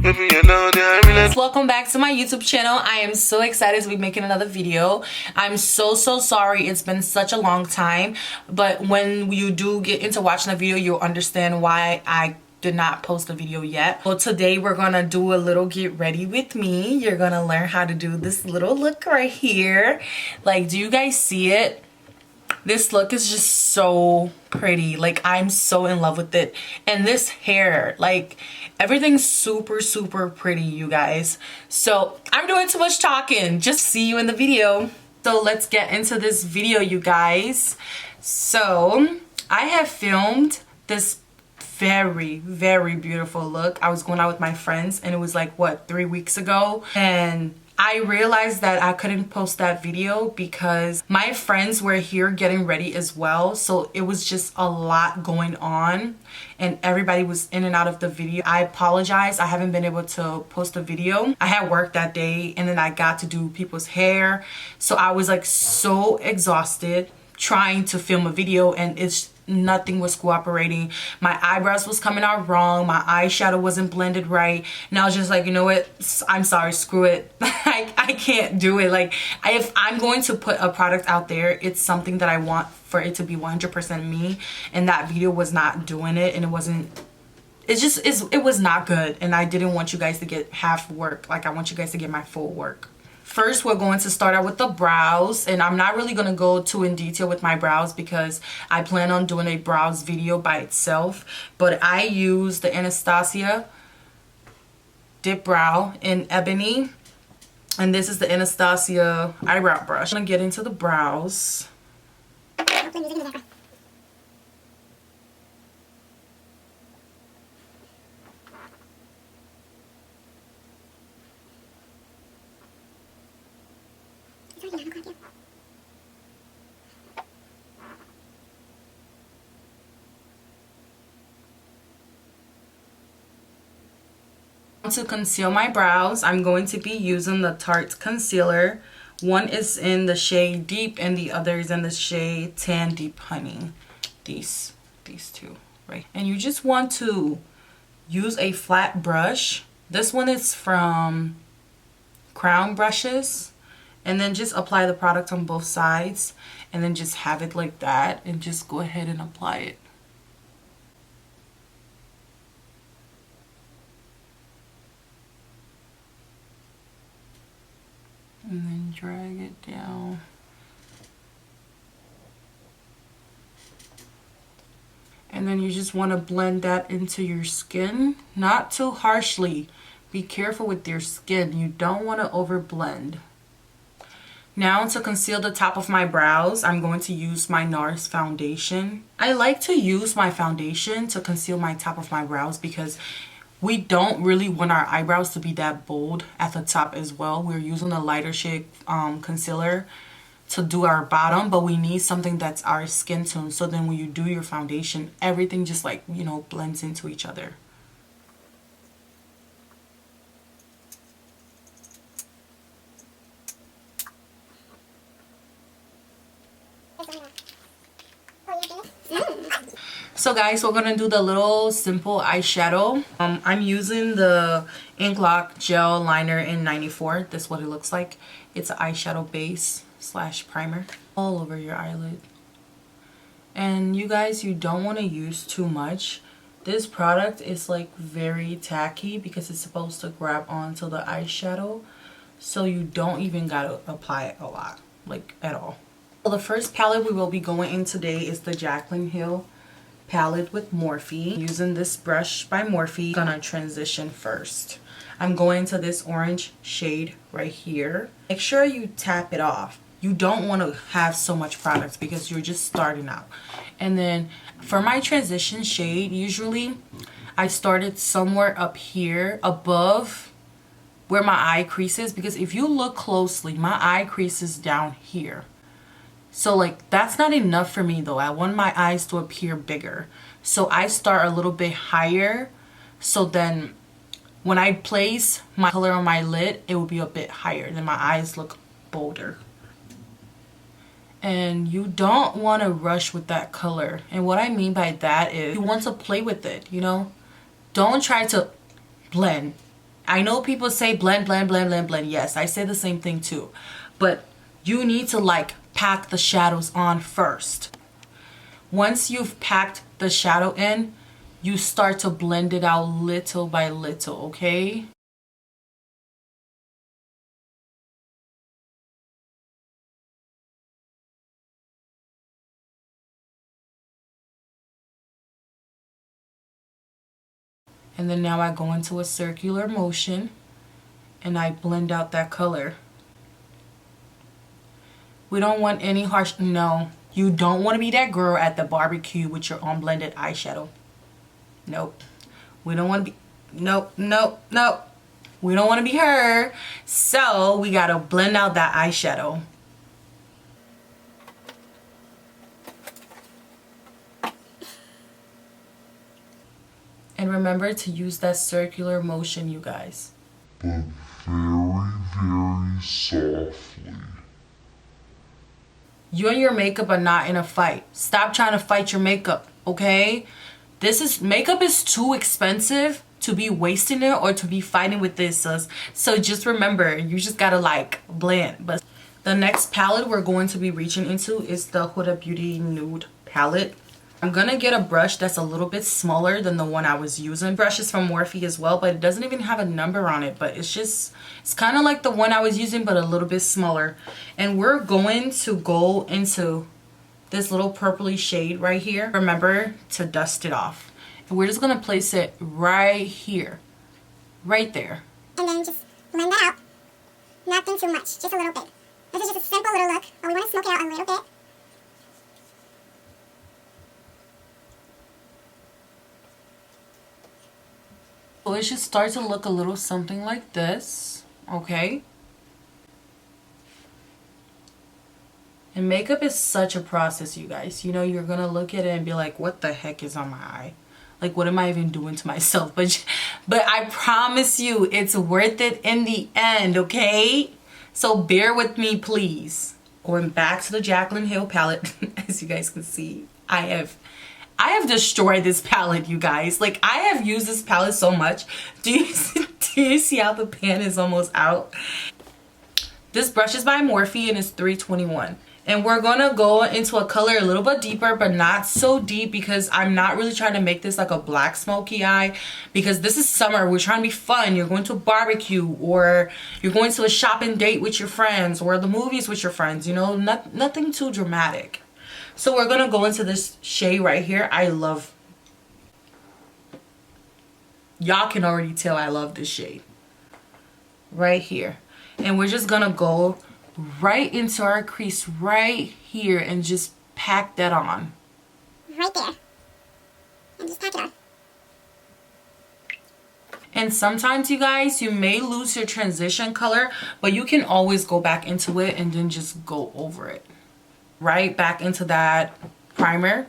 Welcome back to my YouTube channel. I am so excited to be making another video. I'm so sorry it's been such a long time, but when you do get into watching a video, you'll understand why I did not post a video yet. So today we're gonna do a little get ready with me. You're gonna learn how to do this little look right here. Like, do you guys see it? This look is just so pretty. Like, I'm so in love with it. And this hair, like, everything's super pretty, you guys. So I'm doing too much talking. Just see you in the video. So let's get into this video, you guys. So I have filmed this very beautiful look. I was going out with my friends and it was like, what, 3 weeks ago? And I realized that I couldn't post that video because my friends were here getting ready as well. So it was just a lot going on and everybody was in and out of the video. I apologize. I haven't been able to post a video. I had work that day and then I got to do people's hair. So I was like so exhausted trying to film a video and nothing was cooperating. My eyebrows was coming out wrong. My eyeshadow wasn't blended right. And I was just like, you know what? I'm sorry, screw it. I can't do it. Like, if I'm going to put a product out there, it's something that I want for it to be 100% me. And that video was not doing it. And it wasn't, it was not good. And I didn't want you guys to get half work. Like, I want you guys to get my full work. First, we're going to start out with the brows, and I'm not really going to go too in detail with my brows because I plan on doing a brows video by itself, but I use the Anastasia Dip Brow in Ebony, and this is the Anastasia eyebrow brush. I'm going to get into the brows. To conceal my brows, I'm going to be using the Tarte concealer. One is in the shade Deep and the other is in the shade Tan Deep Honey. These two, right? And you just want to use a flat brush. This one is from Crown Brushes. And then just apply the product on both sides and then just have it like that and just go ahead and apply it. And then drag it down. And then you just want to blend that into your skin, not too harshly. Be careful with your skin. You don't want to overblend. Now, to conceal the top of my brows, I'm going to use my NARS foundation. I like to use my foundation to conceal my top of my brows because we don't really want our eyebrows to be that bold at the top as well. We're using a lighter shade concealer to do our bottom, but we need something that's our skin tone. So then when you do your foundation, everything just, like, you know, blends into each other. So guys, we're gonna do the little simple eyeshadow. I'm using the Ink Lock Gel Liner in 94. This is what it looks like. It's an eyeshadow base / primer all over your eyelid. And you guys, you don't want to use too much. This product is like very tacky because it's supposed to grab onto the eyeshadow. So you don't even gotta apply it a lot, like at all. So the first palette we will be going in today is the Jaclyn Hill palette with Morphe. Using this brush by Morphe, I'm gonna transition first. I'm going to this orange shade right here. Make sure you tap it off. You don't want to have so much product because you're just starting out. And then for my transition shade, usually I started somewhere up here above where my eye crease is, because if you look closely, my eye crease is down here. So like, that's not enough for me though. I want my eyes to appear bigger. So I start a little bit higher. So then when I place my color on my lid, it will be a bit higher. Then my eyes look bolder. And you don't want to rush with that color. And what I mean by that is you want to play with it, you know? Don't try to blend. I know people say blend, blend, blend, blend, blend. Yes, I say the same thing too. But you need to like pack the shadows on first. Once you've packed the shadow in, you start to blend it out little by little, okay? And then now I go into a circular motion and I blend out that color. We don't want any harsh, no. You don't want to be that girl at the barbecue with your unblended eyeshadow. Nope. We don't want to be, nope, nope, nope. We don't want to be her. So we got to blend out that eyeshadow. And remember to use that circular motion, you guys. But very, very softly. You and your makeup are not in a fight. Stop trying to fight your makeup, okay? Makeup is too expensive to be wasting it or to be fighting with this. So just remember, you just gotta like blend. But the next palette we're going to be reaching into is the Huda Beauty Nude palette. I'm gonna get a brush that's a little bit smaller than the one I was using. Brush is from Morphe as well, but it doesn't even have a number on it, but it's kind of like the one I was using, but a little bit smaller. And we're going to go into this little purpley shade right here. Remember to dust it off. And we're just gonna place it right here, right there. And then just blend that out. Nothing too much, just a little bit. This is just a simple little look, but we want to smoke it out a little bit. So it should start to look a little something like this, okay? And makeup is such a process, you guys. You know, you're gonna look at it and be like, what the heck is on my eye? Like, what am I even doing to myself? But I promise you, it's worth it in the end, okay? So bear with me, please. Going back to the Jaclyn Hill palette, as you guys can see, I have destroyed this palette, you guys. Like, I have used this palette so much. Do you see how the pan is almost out? This brush is by Morphe and it's 321. And we're gonna go into a color a little bit deeper, but not so deep, because I'm not really trying to make this like a black smoky eye, because this is summer. We're trying to be fun. You're going to a barbecue, or you're going to a shopping date with your friends, or the movies with your friends, you know, nothing too dramatic. So we're gonna go into this shade right here. Y'all can already tell I love this shade right here. And we're just gonna go right into our crease right here and just pack that on. Right there. And just pack it on. And sometimes, you guys, you may lose your transition color, but you can always go back into it and then just go over it. Right back into that primer.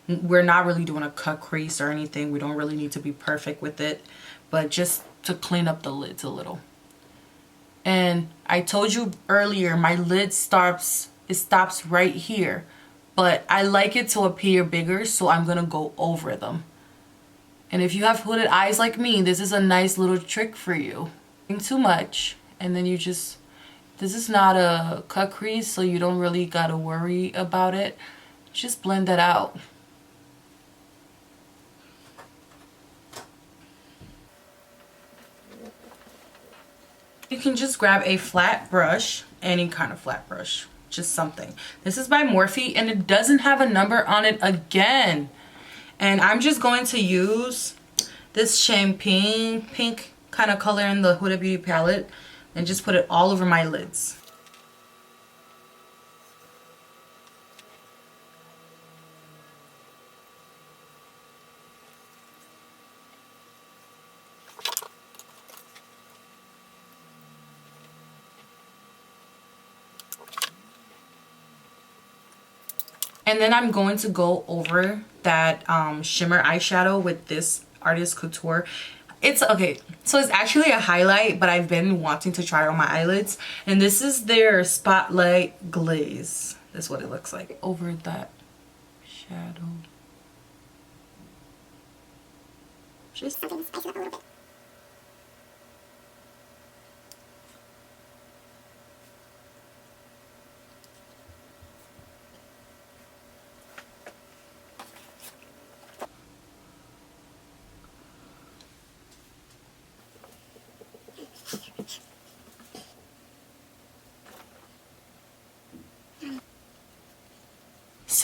We're not really doing a cut crease or anything. We don't really need to be perfect with it, but just to clean up the lids a little. And I told you earlier, my lid stops right here, but I like it to appear bigger, so I'm gonna go over them. And if you have hooded eyes like me, this is a nice little trick for you. Too much, and then you just, this is not a cut crease, so you don't really gotta worry about it. Just blend that out. You can just grab a flat brush, any kind of flat brush, just something. This is by Morphe and it doesn't have a number on it again. And I'm just going to use this champagne pink kind of color in the Huda Beauty palette and just put it all over my lids. And then I'm going to go over that shimmer eyeshadow with this Artist Couture. It's okay, so it's actually a highlight, but I've been wanting to try it on my eyelids. And this is their Spotlight Glaze. That's what it looks like over that shadow. Just something to spice it up a little bit.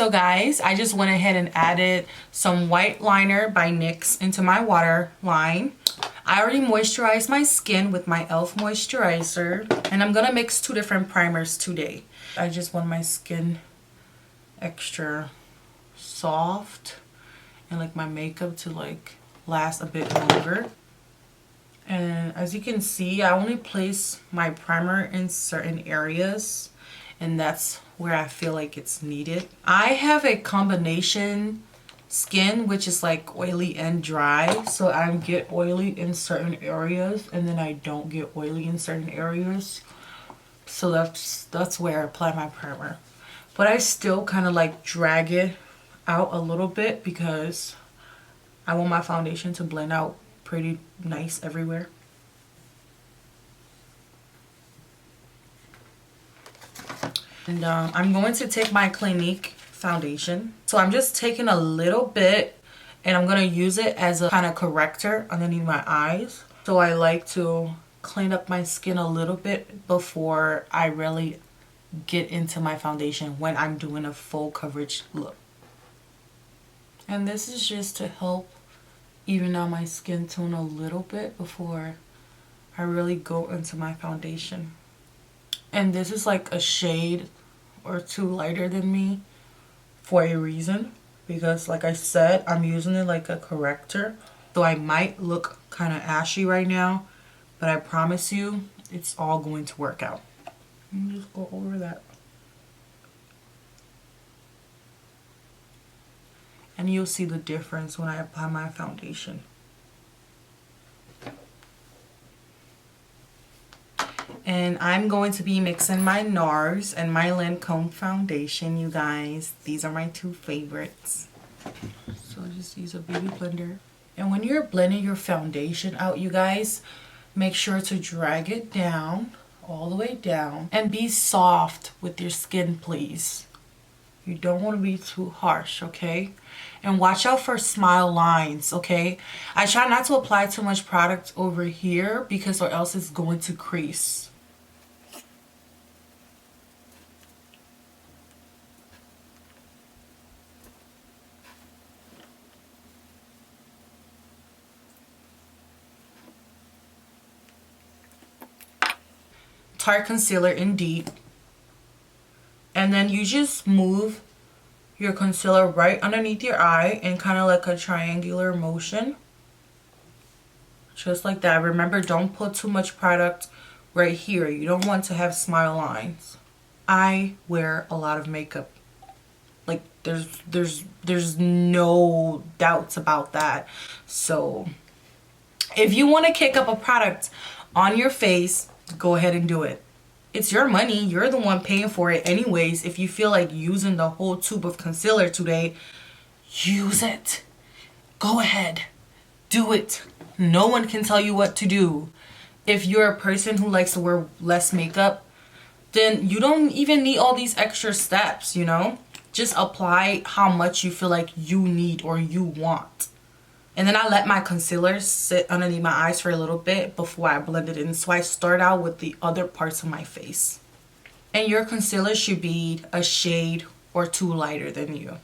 So guys, I just went ahead and added some white liner by NYX into my waterline. I already moisturized my skin with my e.l.f. moisturizer, and I'm gonna mix 2 different primers today. I just want my skin extra soft and like my makeup to like last a bit longer. And as you can see, I only place my primer in certain areas, and that's where I feel like it's needed. I have a combination skin which is like oily and dry, so I get oily in certain areas and then I don't get oily in certain areas. So that's where I apply my primer. But I still kind of like drag it out a little bit because I want my foundation to blend out pretty nice everywhere. And I'm going to take my Clinique foundation. So I'm just taking a little bit and I'm going to use it as a kind of corrector underneath my eyes. So I like to clean up my skin a little bit before I really get into my foundation when I'm doing a full coverage look. And this is just to help even out my skin tone a little bit before I really go into my foundation. And this is like a shade or 2 lighter than me for a reason, because like I said, I'm using it like a corrector. So I might look kind of ashy right now, but I promise you it's all going to work out. Let me just go over that. And you'll see the difference when I apply my foundation. And I'm going to be mixing my NARS and my Lancome foundation, you guys. These are my 2 favorites. So just use a beauty blender. And when you're blending your foundation out, you guys, make sure to drag it down, all the way down. And be soft with your skin, please. You don't want to be too harsh, okay? And watch out for smile lines, okay? I try not to apply too much product over here because or else it's going to crease. Tarte concealer in Deep. And then you just move your concealer right underneath your eye in kind of like a triangular motion. Just like that. Remember, don't put too much product right here. You don't want to have smile lines. I wear a lot of makeup. Like there's no doubts about that. So if you want to kick up a product on your face, go ahead and do it. It's your money. You're the one paying for it anyways. If you feel like using the whole tube of concealer today, use it. Go ahead. Do it. No one can tell you what to do. If you're a person who likes to wear less makeup, then you don't even need all these extra steps, you know? Just apply how much you feel like you need or you want. And then I let my concealer sit underneath my eyes for a little bit before I blend it in. So I start out with the other parts of my face. And your concealer should be a shade or 2 lighter than you.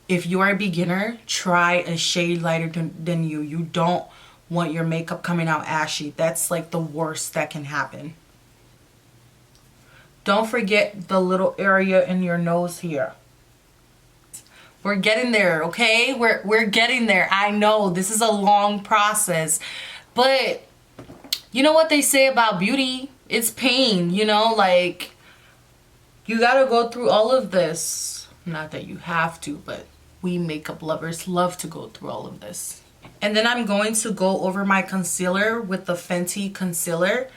If you are a beginner, try a shade lighter than you. You don't want your makeup coming out ashy. That's like the worst that can happen. Don't forget the little area in your nose here. We're getting there, okay? We're getting there. I know this is a long process, but you know what they say about beauty? It's pain, you know? Like, you gotta go through all of this. Not that you have to, but we makeup lovers love to go through all of this. And then I'm going to go over my concealer with the Fenty concealer,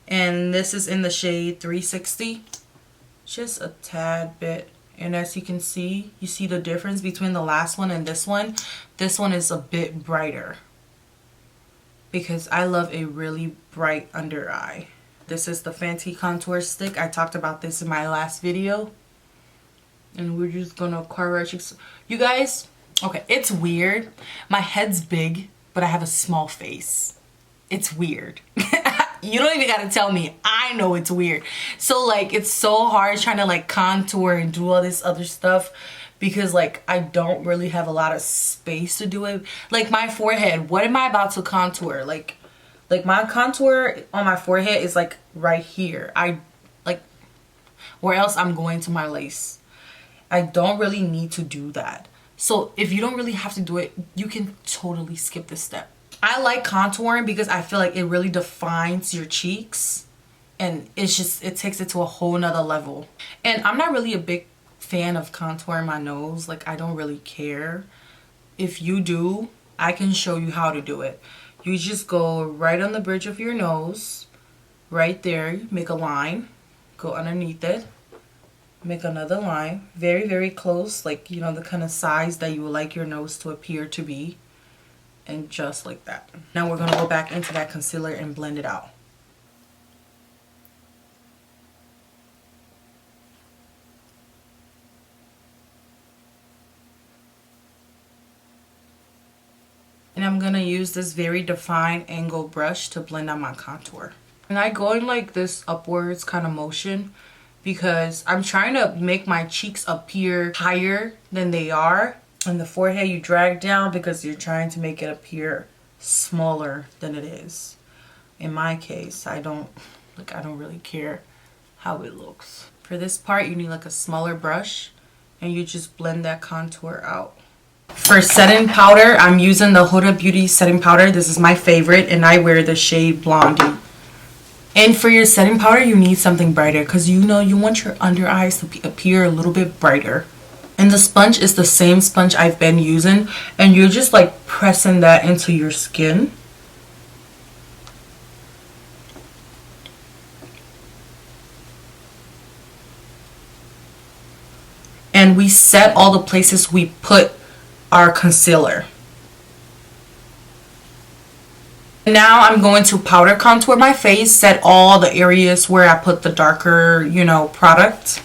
and this is in the shade 360. Just a tad bit. And as you can see, you see the difference between the last one and this one. This one is a bit brighter because I love a really bright under eye. This is the Fenty contour stick. I talked about this in my last video. And we're just gonna correct you guys. Okay, it's weird. My head's big, but I have a small face. It's weird. You don't even gotta tell me. I know it's weird. So like, it's so hard trying to like contour and do all this other stuff because like I don't really have a lot of space to do it. Like my forehead, what am I about to contour? Like my contour on my forehead is like right here. I like, where else I'm going to my lace. I don't really need to do that. So if you don't really have to do it, you can totally skip this step. I like contouring because I feel like it really defines your cheeks, and it's just, it takes it to a whole nother level. And I'm not really a big fan of contouring my nose. Like I don't really care. If you do, I can show you how to do it. You just go right on the bridge of your nose, right there, make a line, go underneath it, make another line, very, very close, like, you know, the kind of size that you would like your nose to appear to be. And just like that. Now we're going to go back into that concealer and blend it out. And I'm going to use this very defined angle brush to blend out my contour. And I go in like this upwards kind of motion because I'm trying to make my cheeks appear higher than they are. And the forehead you drag down because you're trying to make it appear smaller than it is. In my case, I don't really care how it looks. For this part, you need like a smaller brush and you just blend that contour out. For setting powder, I'm using the Huda Beauty setting powder. This is my favorite and I wear the shade Blondie. And for your setting powder, you need something brighter because you know you want your under eyes to appear a little bit brighter. And the sponge is the same sponge I've been using, and you're just like pressing that into your skin. And we set all the places we put our concealer. Now I'm going to powder contour my face, set all the areas where I put the darker, you know, product.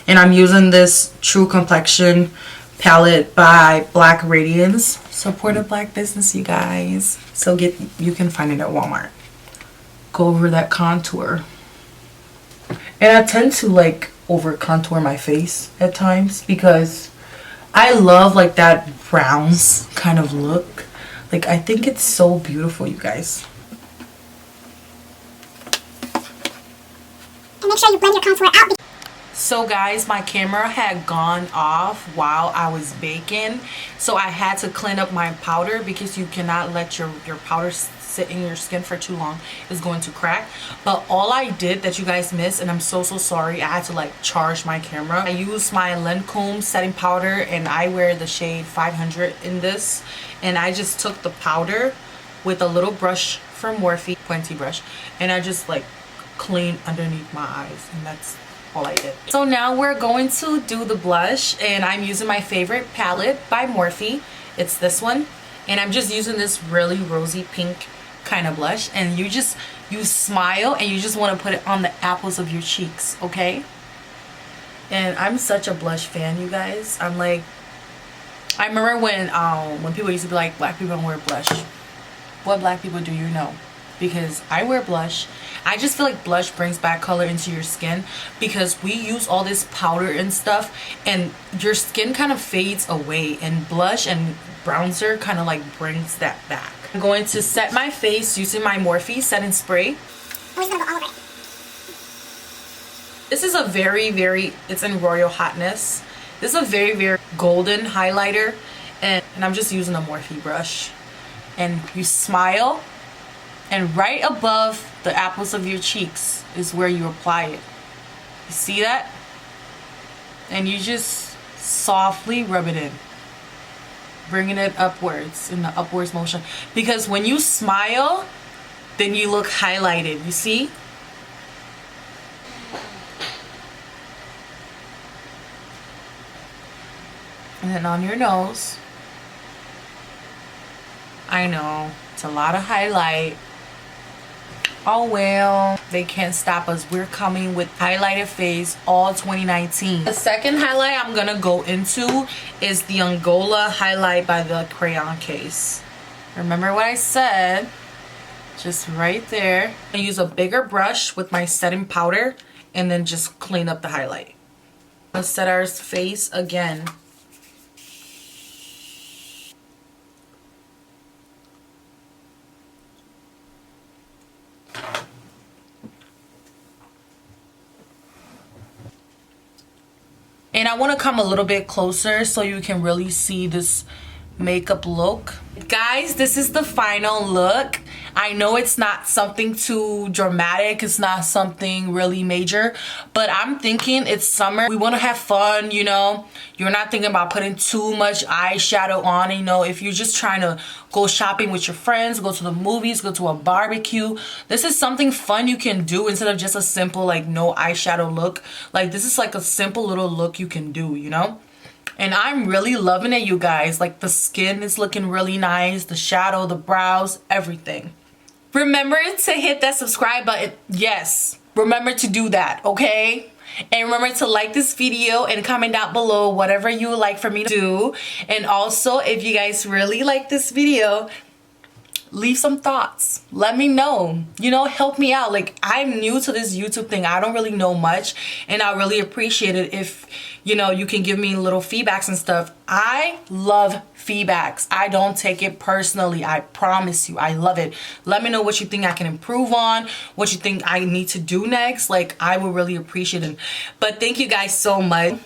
And I'm using this True Complexion palette by Black Radiance. Support a black business, you guys. So you can find it at Walmart. Go over that contour. And I tend to like over contour my face at times because I love like that browns kind of look. Like I think it's so beautiful, you guys. And make sure you blend your contour out. So guys, my camera had gone off while I was baking, so I had to clean up my powder because you cannot let your powder sit in your skin for too long. It's going to crack. But all I did that you guys missed, and I'm so sorry, I had to like charge my camera. I used my Lancome setting powder and I wear the shade 500 in this, and I just took the powder with a little brush from Morphe, pointy brush, and I just like cleaned underneath my eyes, and that's all I did. So now we're going to do the blush, and I'm using my favorite palette by Morphe. It's this one, and I'm just using this really rosy pink kind of blush, and you smile and you just want to put it on the apples of your cheeks, okay? And I'm such a blush fan, you guys. I'm like, I remember when people used to be like, black people don't wear blush. What black people do you know? Because I wear blush. I just feel like blush brings back color into your skin because we use all this powder and stuff, and your skin kind of fades away, and blush and bronzer kind of like brings that back. I'm going to set my face using my Morphe setting spray. We're just gonna go all over it. This is a very, it's in Royal Hotness. This is a very golden highlighter, and I'm just using a Morphe brush. And you smile, and right above the apples of your cheeks is where you apply it. You see that? And you just softly rub it in, bringing it upwards in the upwards motion. Because when you smile, then you look highlighted, you see? And then on your nose. I know, it's a lot of highlight. Oh well, they can't stop us. We're coming with highlighted face all 2019. The second highlight I'm gonna go into is the Angola highlight by the Crayon Case. Remember what I said? Just right there. I use a bigger brush with my setting powder and then just clean up the highlight. Let's set our face again And I want to come a little bit closer so you can really see this makeup look. Guys, this is the final look. I know it's not something too dramatic, it's not something really major, but I'm thinking it's summer. We want to have fun, you know. You're not thinking about putting too much eyeshadow on, you know. If you're just trying to go shopping with your friends, go to the movies, go to a barbecue, this is something fun you can do instead of just a simple like no eyeshadow look. Like this is like a simple little look you can do, you know. And I'm really loving it, you guys. Like the skin is looking really nice, the shadow, the brows, everything. Remember to hit that subscribe button. Yes, remember to do that, okay? And remember to like this video and comment down below whatever you would like for me to do. And also, if you guys really like this video, leave some thoughts. Let me know, you know, help me out. Like I'm new to this YouTube thing. I don't really know much, and I really appreciate it if, you know, you can give me little feedbacks and stuff. I love feedbacks. I don't take it personally. I promise you, I love it. Let me know what you think I can improve on, what you think I need to do next. Like I would really appreciate it. But thank you guys so much.